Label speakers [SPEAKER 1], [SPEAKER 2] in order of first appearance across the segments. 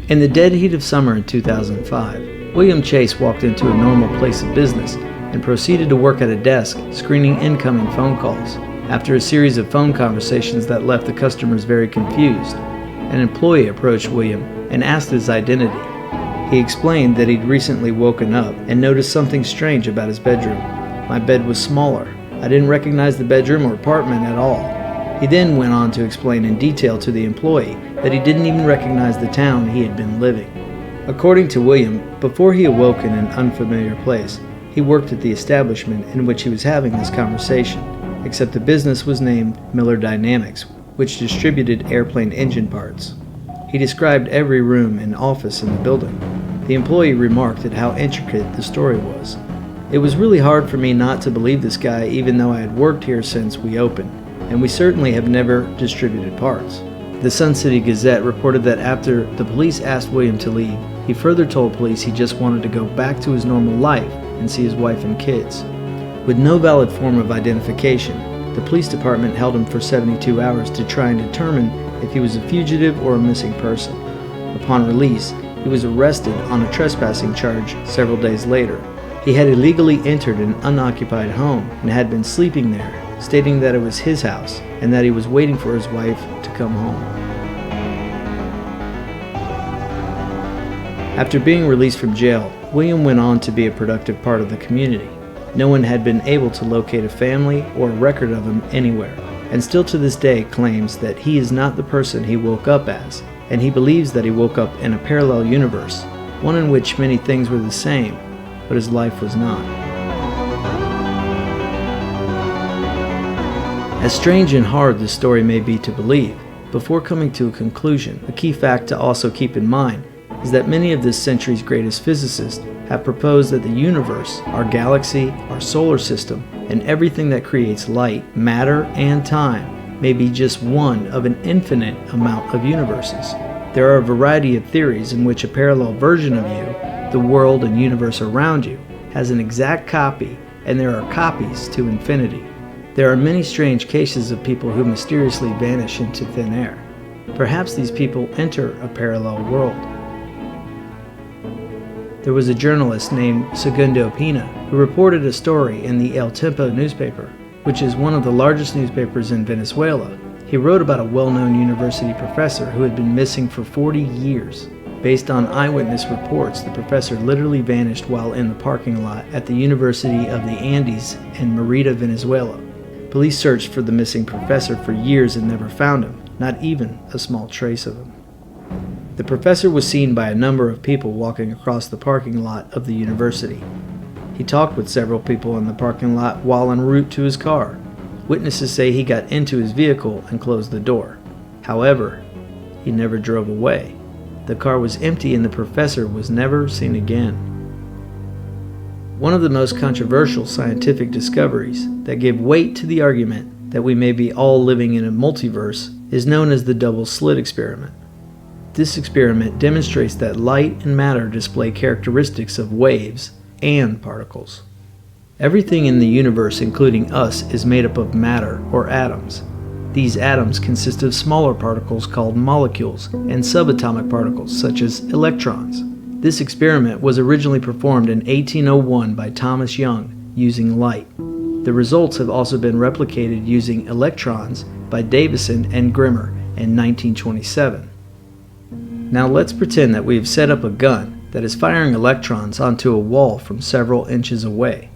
[SPEAKER 1] In the dead heat of summer in 2005, William Chase walked into a normal place of business and proceeded to work at a desk screening incoming phone calls. After a series of phone conversations that left the customers very confused, an employee approached William and asked his identity. He explained that he'd recently woken up and noticed something strange about his bedroom. "My bed was smaller. I didn't recognize the bedroom or apartment at all." He then went on to explain in detail to the employee that he didn't even recognize the town he had been living. According to William, before he awoke in an unfamiliar place, he worked at the establishment in which he was having this conversation, except the business was named Miller Dynamics, which distributed airplane engine parts. He described every room and office in the building. The employee remarked at how intricate the story was. "It was really hard for me not to believe this guy even though I had worked here since we opened, and we certainly have never distributed parts." The Sun City Gazette reported that after the police asked William to leave, he further told police he just wanted to go back to his normal life and see his wife and kids. With no valid form of identification, the police department held him for 72 hours to try and determine if he was a fugitive or a missing person. Upon release, he was arrested on a trespassing charge several days later. He had illegally entered an unoccupied home and had been sleeping there, stating that it was his house and that he was waiting for his wife to come home. After being released from jail, William went on to be a productive part of the community. No one had been able to locate a family or a record of him anywhere, and still to this day claims that he is not the person he woke up as, and he believes that he woke up in a parallel universe, one in which many things were the same, but his life was not. As strange and hard this story may be to believe, before coming to a conclusion, a key fact to also keep in mind is that many of this century's greatest physicists have proposed that the universe, our galaxy, our solar system, and everything that creates light, matter, and time may be just one of an infinite amount of universes. There are a variety of theories in which a parallel version of you, the world and universe around you, has an exact copy, and there are copies to infinity. There are many strange cases of people who mysteriously vanish into thin air. Perhaps these people enter a parallel world. There was a journalist named Segundo Pina who reported a story in the El Tiempo newspaper, which is one of the largest newspapers in Venezuela. He wrote about a well-known university professor who had been missing for 40 years. Based on eyewitness reports, the professor literally vanished while in the parking lot at the University of the Andes in Merida, Venezuela. Police searched for the missing professor for years and never found him, not even a small trace of him. The professor was seen by a number of people walking across the parking lot of the university. He talked with several people in the parking lot while en route to his car. Witnesses say he got into his vehicle and closed the door. However, he never drove away. The car was empty and the professor was never seen again. One of the most controversial scientific discoveries that give weight to the argument that we may be all living in a multiverse is known as the double slit experiment. This experiment demonstrates that light and matter display characteristics of waves and particles. Everything in the universe, including us, is made up of matter or atoms. These atoms consist of smaller particles called molecules and subatomic particles such as electrons. This experiment was originally performed in 1801 by Thomas Young using light. The results have also been replicated using electrons by Davison and Grimmer in 1927. Now let's pretend that we have set up a gun that is firing electrons onto a wall from several inches away.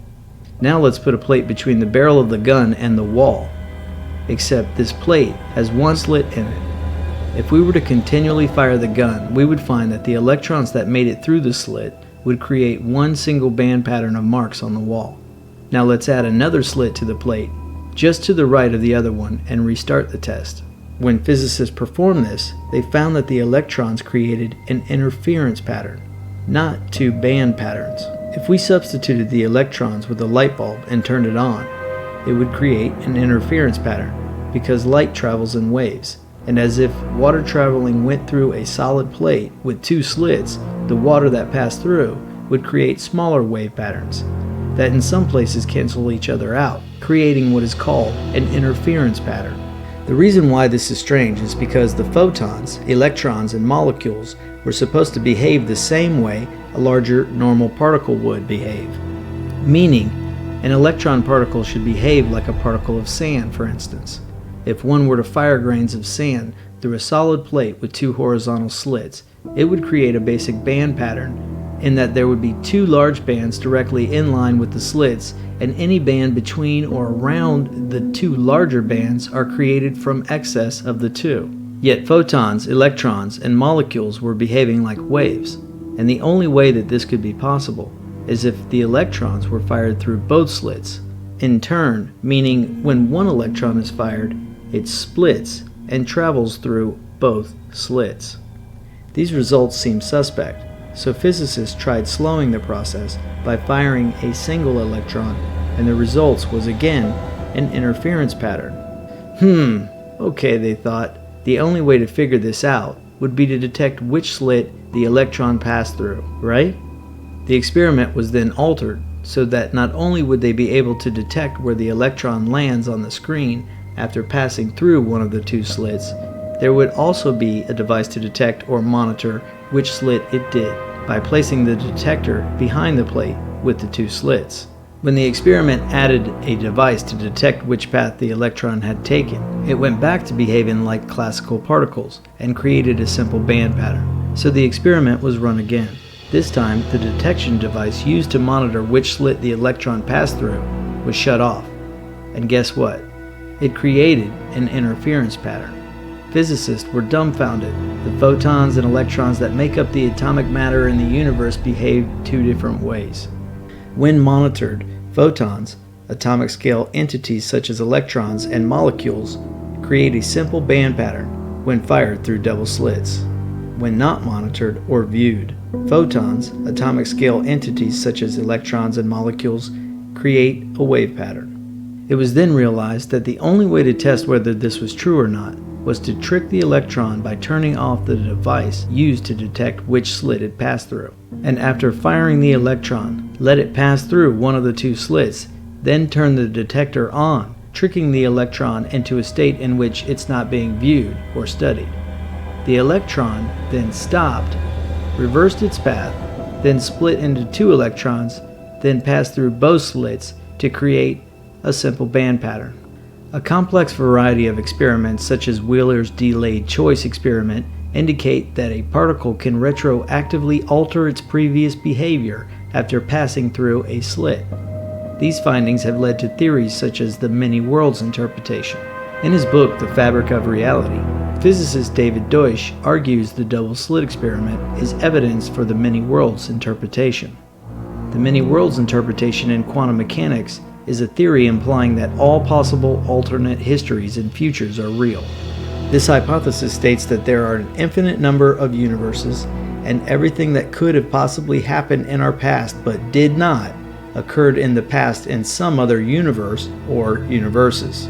[SPEAKER 1] Now let's put a plate between the barrel of the gun and the wall, except this plate has one slit in it. If we were to continually fire the gun, we would find that the electrons that made it through the slit would create one single band pattern of marks on the wall. Now let's add another slit to the plate, just to the right of the other one, and restart the test. When physicists performed this, they found that the electrons created an interference pattern, not two band patterns. If we substituted the electrons with a light bulb and turned it on, it would create an interference pattern because light travels in waves. And as if water traveling went through a solid plate with two slits, the water that passed through would create smaller wave patterns that in some places cancel each other out, creating what is called an interference pattern. The reason why this is strange is because the photons, electrons, and molecules were supposed to behave the same way a larger normal particle would behave. Meaning, an electron particle should behave like a particle of sand, for instance. If one were to fire grains of sand through a solid plate with two horizontal slits, it would create a basic band pattern in that there would be two large bands directly in line with the slits, and any band between or around the two larger bands are created from excess of the two. Yet photons, electrons, and molecules were behaving like waves, and the only way that this could be possible is if the electrons were fired through both slits, in turn, meaning when one electron is fired, it splits and travels through both slits. These results seem suspect, so physicists tried slowing the process by firing a single electron, and the results was again an interference pattern. Okay, they thought, the only way to figure this out would be to detect which slit the electron passed through, right? The experiment was then altered so that not only would they be able to detect where the electron lands on the screen after passing through one of the two slits, there would also be a device to detect or monitor which slit it did by placing the detector behind the plate with the two slits. When the experiment added a device to detect which path the electron had taken, it went back to behaving like classical particles and created a simple band pattern. So the experiment was run again. This time, the detection device used to monitor which slit the electron passed through was shut off. And guess what? It created an interference pattern. Physicists were dumbfounded. The photons and electrons that make up the atomic matter in the universe behave two different ways. When monitored, photons, atomic scale entities such as electrons and molecules, create a simple band pattern when fired through double slits. When not monitored or viewed, photons, atomic scale entities such as electrons and molecules, create a wave pattern. It was then realized that the only way to test whether this was true or not was to trick the electron by turning off the device used to detect which slit it passed through. And after firing the electron, let it pass through one of the two slits, then turn the detector on, tricking the electron into a state in which it's not being viewed or studied. The electron then stopped, reversed its path, then split into two electrons, then passed through both slits to create a simple band pattern. A complex variety of experiments such as Wheeler's delayed choice experiment indicate that a particle can retroactively alter its previous behavior after passing through a slit. These findings have led to theories such as the many worlds interpretation. In his book, The Fabric of Reality, physicist David Deutsch argues the double slit experiment is evidence for the many worlds interpretation. The many worlds interpretation in quantum mechanics is a theory implying that all possible alternate histories and futures are real. This hypothesis states that there are an infinite number of universes, and everything that could have possibly happened in our past but did not occurred in the past in some other universe or universes.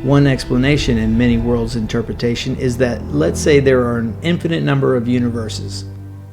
[SPEAKER 1] One explanation in many worlds interpretation is that, let's say there are an infinite number of universes.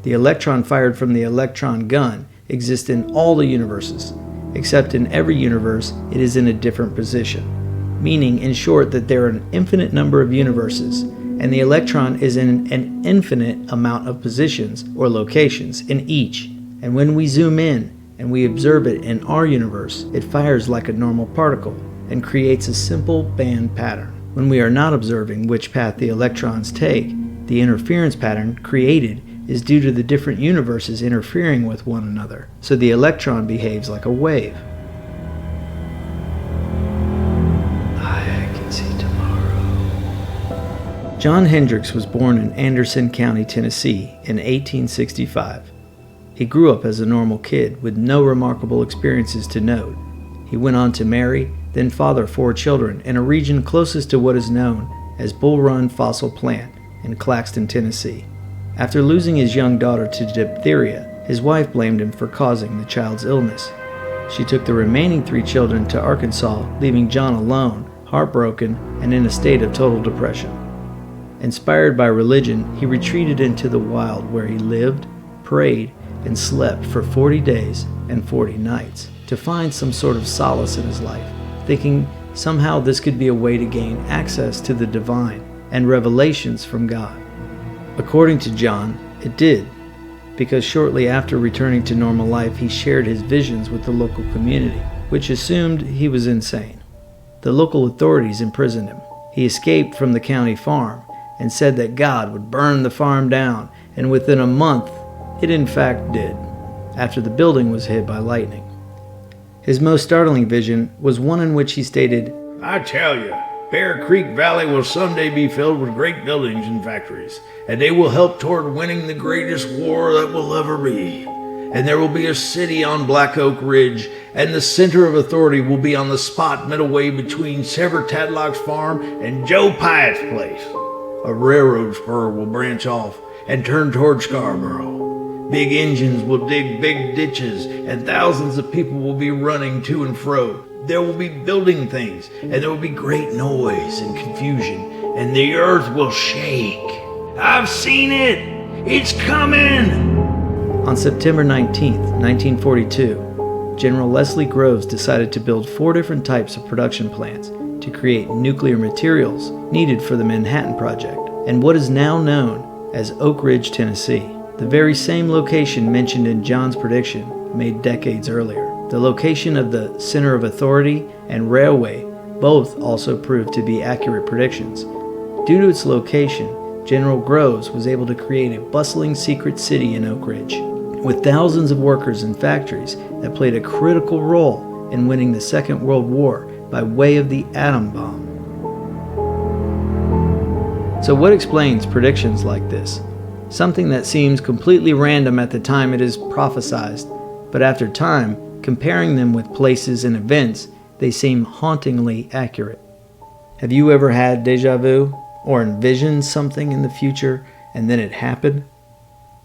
[SPEAKER 1] The electron fired from the electron gun exists in all the universes, except in every universe it is in a different position, meaning in short that there are an infinite number of universes, and the electron is in an infinite amount of positions or locations in each, and when we zoom in and we observe it in our universe, it fires like a normal particle and creates a simple band pattern. When we are not observing which path the electrons take, the interference pattern created is due to the different universes interfering with one another, so the electron behaves like a wave. I can see tomorrow. John Hendricks was born in Anderson County, Tennessee in 1865. He grew up as a normal kid with no remarkable experiences to note. He went on to marry, then father 4 children in a region closest to what is known as Bull Run Fossil Plant in Claxton, Tennessee. After losing his young daughter to diphtheria, his wife blamed him for causing the child's illness. She took the remaining 3 children to Arkansas, leaving John alone, heartbroken, and in a state of total depression. Inspired by religion, he retreated into the wild where he lived, prayed, and slept for 40 days and 40 nights to find some sort of solace in his life, thinking somehow this could be a way to gain access to the divine and revelations from God. According to John, it did, because shortly after returning to normal life, he shared his visions with the local community, which assumed he was insane. The local authorities imprisoned him. He escaped from the county farm and said that God would burn the farm down, and within a month, it in fact did, after the building was hit by lightning. His most startling vision was one in which he stated,
[SPEAKER 2] "I tell you, Bear Creek Valley will someday be filled with great buildings and factories, and they will help toward winning the greatest war that will ever be. And there will be a city on Black Oak Ridge, and the center of authority will be on the spot midway between Sever Tadlock's farm and Joe Pyatt's place. A railroad spur will branch off and turn toward Scarborough. Big engines will dig big ditches, and thousands of people will be running to and fro. There will be building things, and there will be great noise and confusion, and the earth will shake. I've seen it! It's coming!"
[SPEAKER 1] On September 19th, 1942, General Leslie Groves decided to build 4 different types of production plants to create nuclear materials needed for the Manhattan Project, and what is now known as Oak Ridge, Tennessee, the very same location mentioned in John's prediction made decades earlier. The location of the center of authority and railway both also proved to be accurate predictions. Due to its location, General Groves was able to create a bustling secret city in Oak Ridge, with thousands of workers and factories that played a critical role in winning the Second World War by way of the atom bomb. So what explains predictions like this? Something that seems completely random at the time it is prophesied, but after time, comparing them with places and events, they seem hauntingly accurate. Have you ever had déjà vu or envisioned something in the future and then it happened?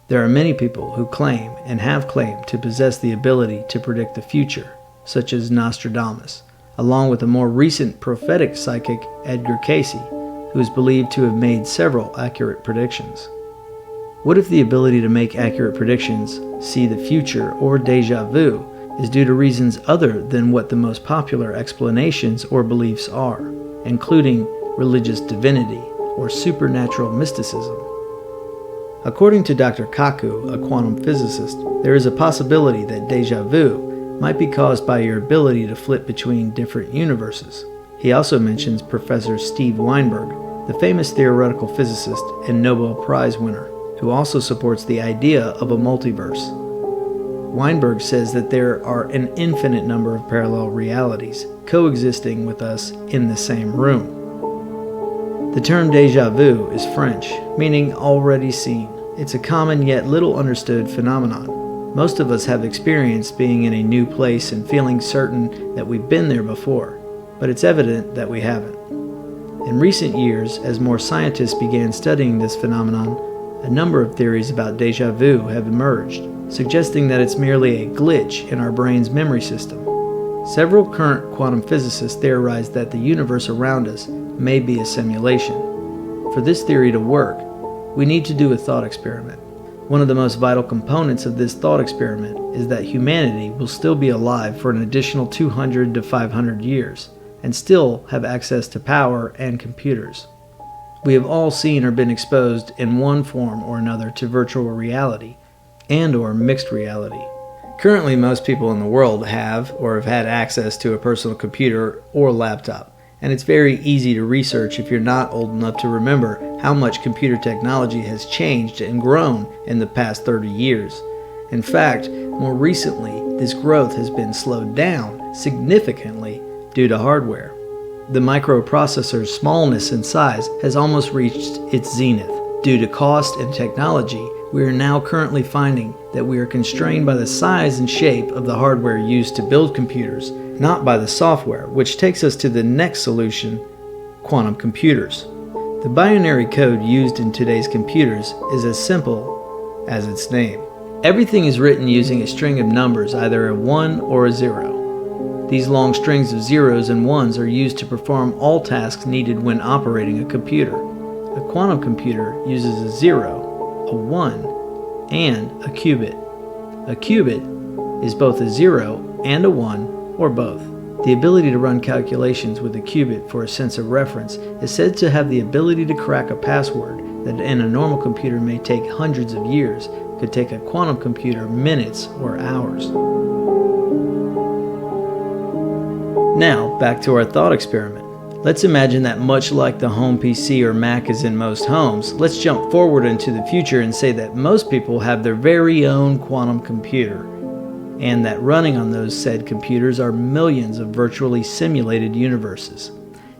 [SPEAKER 1] There are many people who claim and have claimed to possess the ability to predict the future, such as Nostradamus, along with a more recent prophetic psychic, Edgar Cayce, who is believed to have made several accurate predictions. What if the ability to make accurate predictions, see the future, or déjà vu is due to reasons other than what the most popular explanations or beliefs are, including religious divinity or supernatural mysticism? According to Dr. Kaku, a quantum physicist, there is a possibility that déjà vu might be caused by your ability to flip between different universes. He also mentions Professor Steve Weinberg, the famous theoretical physicist and Nobel Prize winner, who also supports the idea of a multiverse. Weinberg says that there are an infinite number of parallel realities coexisting with us in the same room. The term déjà vu is French, meaning already seen. It's a common yet little understood phenomenon. Most of us have experienced being in a new place and feeling certain that we've been there before, but it's evident that we haven't. In recent years, as more scientists began studying this phenomenon, a number of theories about déjà vu have emerged, suggesting that it's merely a glitch in our brain's memory system. Several current quantum physicists theorize that the universe around us may be a simulation. For this theory to work, we need to do a thought experiment. One of the most vital components of this thought experiment is that humanity will still be alive for an additional 200 to 500 years, and still have access to power and computers. We have all seen or been exposed in one form or another to virtual reality and or mixed reality. Currently, most people in the world have or have had access to a personal computer or laptop, and it's very easy to research if you're not old enough to remember how much computer technology has changed and grown in the past 30 years. In fact, more recently, this growth has been slowed down significantly due to hardware. The microprocessor's smallness and size has almost reached its zenith. Due to cost and technology, we are now currently finding that we are constrained by the size and shape of the hardware used to build computers, not by the software, which takes us to the next solution, quantum computers. The binary code used in today's computers is as simple as its name. Everything is written using a string of numbers, either a 1 or a 0. These long strings of zeros and ones are used to perform all tasks needed when operating a computer. A quantum computer uses a 0, a 1, and a qubit. A qubit is both a 0 and a 1, or both. The ability to run calculations with a qubit for a sense of reference is said to have the ability to crack a password that in a normal computer may take hundreds of years, could take a quantum computer minutes or hours. Now, back to our thought experiment. Let's imagine that much like the home PC or Mac is in most homes, let's jump forward into the future and say that most people have their very own quantum computer, and that running on those said computers are millions of virtually simulated universes.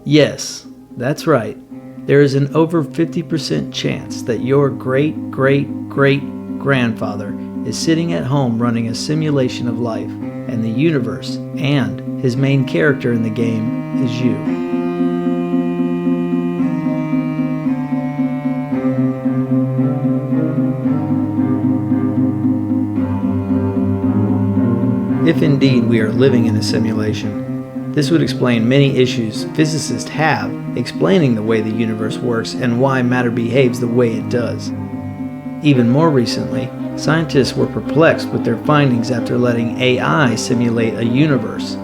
[SPEAKER 1] Yes, that's right. There is an over 50% chance that your great-great-great-grandfather is sitting at home running a simulation of life and the universe, and his main character in the game is you. If indeed we are living in a simulation, this would explain many issues physicists have explaining the way the universe works and why matter behaves the way it does. Even more recently, scientists were perplexed with their findings after letting AI simulate a universe.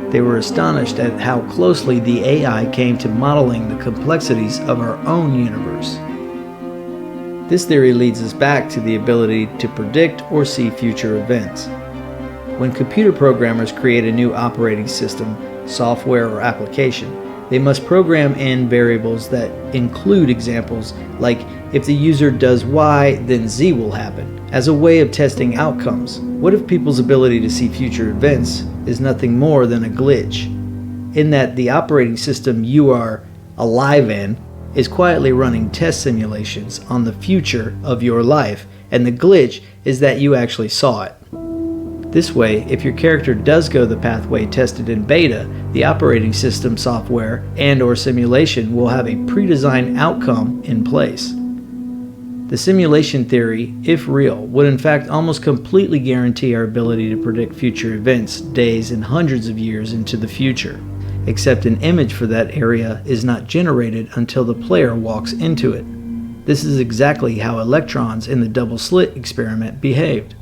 [SPEAKER 1] They were astonished at how closely the AI came to modeling the complexities of our own universe. This theory leads us back to the ability to predict or see future events. When computer programmers create a new operating system, software, or application, they must program in variables that include examples like if the user does Y, then Z will happen, as a way of testing outcomes. What if people's ability to see future events is nothing more than a glitch, in that the operating system you are alive in is quietly running test simulations on the future of your life, and the glitch is that you actually saw it. This way, if your character does go the pathway tested in beta, the operating system software and/or simulation will have a pre-designed outcome in place. The simulation theory, if real, would in fact almost completely guarantee our ability to predict future events days and hundreds of years into the future, except an image for that area is not generated until the player walks into it. This is exactly how electrons in the double-slit experiment behaved.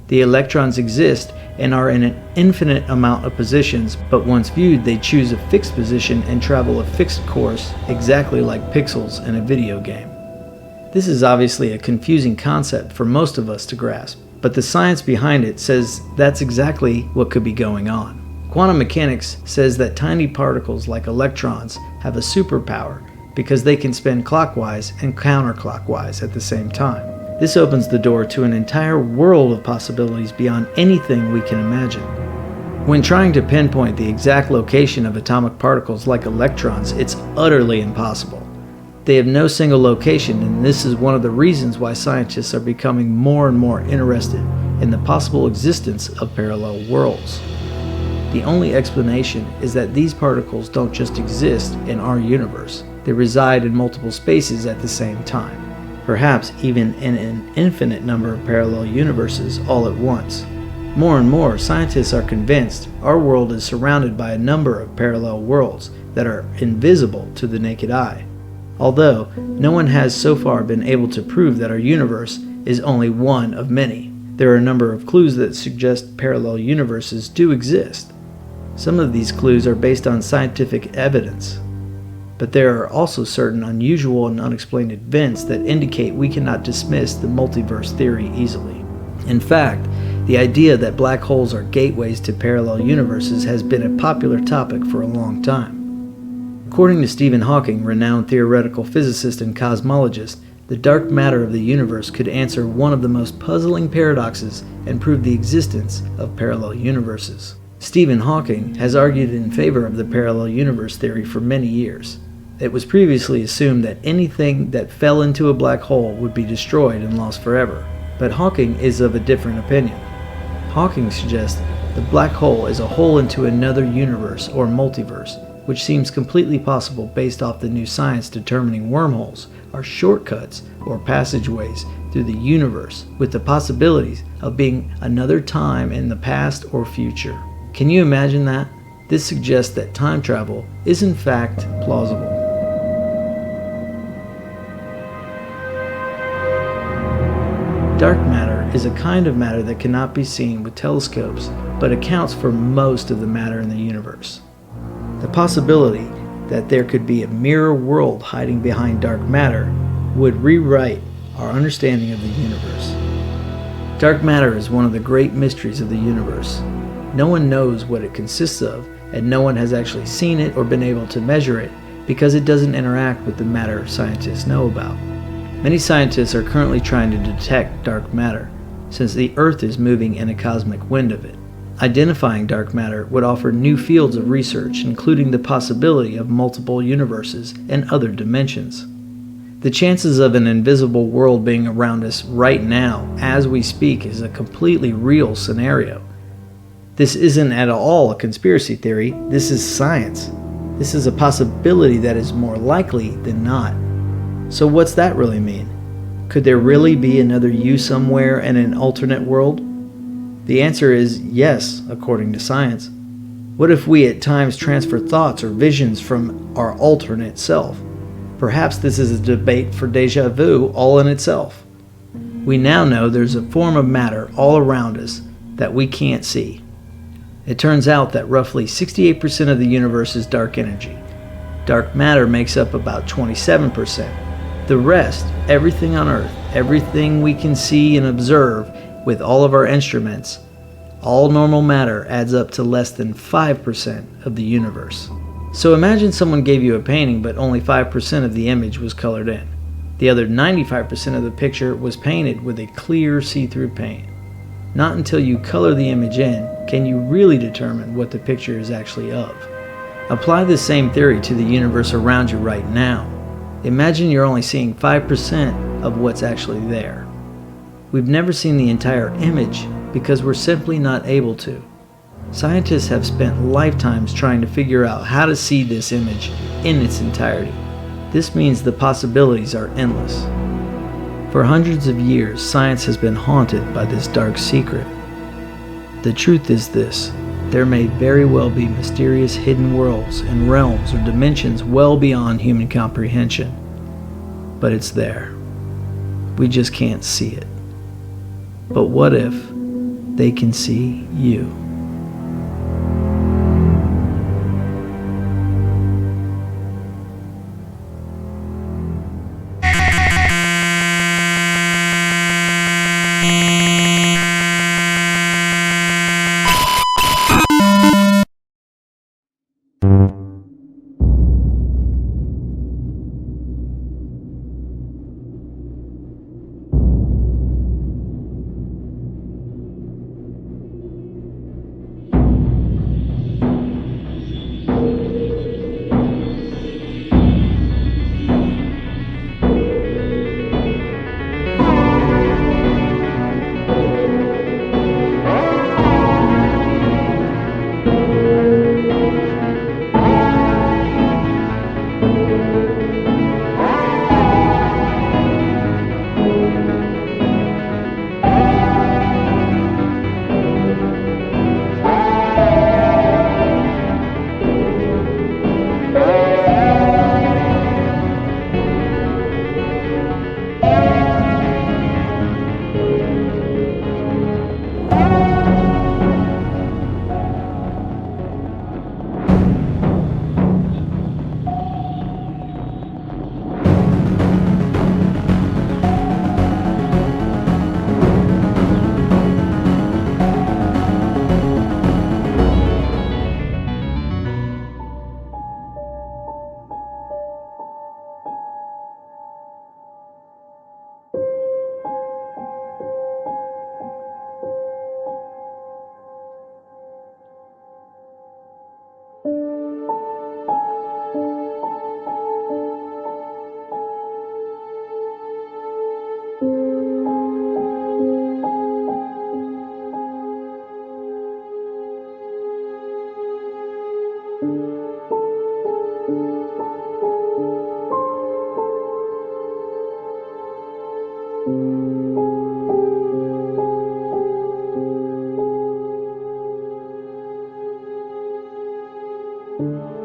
[SPEAKER 1] The electrons exist and are in an infinite amount of positions, but once viewed they choose a fixed position and travel a fixed course, exactly like pixels in a video game. This is obviously a confusing concept for most of us to grasp, but the science behind it says that's exactly what could be going on. Quantum mechanics says that tiny particles like electrons have a superpower because they can spin clockwise and counterclockwise at the same time. This opens the door to an entire world of possibilities beyond anything we can imagine. When trying to pinpoint the exact location of atomic particles like electrons, it's utterly impossible. They have no single location, and this is one of the reasons why scientists are becoming more and more interested in the possible existence of parallel worlds. The only explanation is that these particles don't just exist in our universe, they reside in multiple spaces at the same time. Perhaps even in an infinite number of parallel universes all at once. More and more, scientists are convinced our world is surrounded by a number of parallel worlds that are invisible to the naked eye. Although, no one has so far been able to prove that our universe is only one of many. There are a number of clues that suggest parallel universes do exist. Some of these clues are based on scientific evidence. But there are also certain unusual and unexplained events that indicate we cannot dismiss the multiverse theory easily. In fact, the idea that black holes are gateways to parallel universes has been a popular topic for a long time. According to Stephen Hawking, renowned theoretical physicist and cosmologist, the dark matter of the universe could answer one of the most puzzling paradoxes and prove the existence of parallel universes. Stephen Hawking has argued in favor of the parallel universe theory for many years. It was previously assumed that anything that fell into a black hole would be destroyed and lost forever, but Hawking is of a different opinion. Hawking suggests the black hole is a hole into another universe or multiverse, which seems completely possible based off the new science determining wormholes are shortcuts or passageways through the universe with the possibilities of being another time in the past or future. Can you imagine that? This suggests that time travel is in fact plausible. Dark matter is a kind of matter that cannot be seen with telescopes, but accounts for most of the matter in the universe. The possibility that there could be a mirror world hiding behind dark matter would rewrite our understanding of the universe. Dark matter is one of the great mysteries of the universe. No one knows what it consists of, and no one has actually seen it or been able to measure it because it doesn't interact with the matter scientists know about. Many scientists are currently trying to detect dark matter, since the Earth is moving in a cosmic wind of it. Identifying dark matter would offer new fields of research, including the possibility of multiple universes and other dimensions. The chances of an invisible world being around us right now, as we speak, is a completely real scenario. This isn't at all a conspiracy theory, this is science. This is a possibility that is more likely than not. So what's that really mean? Could there really be another you somewhere in an alternate world? The answer is yes, according to science. What if we at times transfer thoughts or visions from our alternate self? Perhaps this is a debate for déjà vu all in itself. We now know there's a form of matter all around us that we can't see. It turns out that roughly 68% of the universe is dark energy. Dark matter makes up about 27%. The rest, everything on Earth, everything we can see and observe with all of our instruments, all normal matter adds up to less than 5% of the universe. So imagine someone gave you a painting but only 5% of the image was colored in. The other 95% of the picture was painted with a clear see-through paint. Not until you color the image in can you really determine what the picture is actually of. Apply this same theory to the universe around you right now. Imagine you're only seeing 5% of what's actually there. We've never seen the entire image because we're simply not able to. Scientists have spent lifetimes trying to figure out how to see this image in its entirety. This means the possibilities are endless. For hundreds of years, science has been haunted by this dark secret. The truth is this: there may very well be mysterious hidden worlds and realms or dimensions well beyond human comprehension. But it's there. We just can't see it. But what if they can see you?
[SPEAKER 3] Thank you.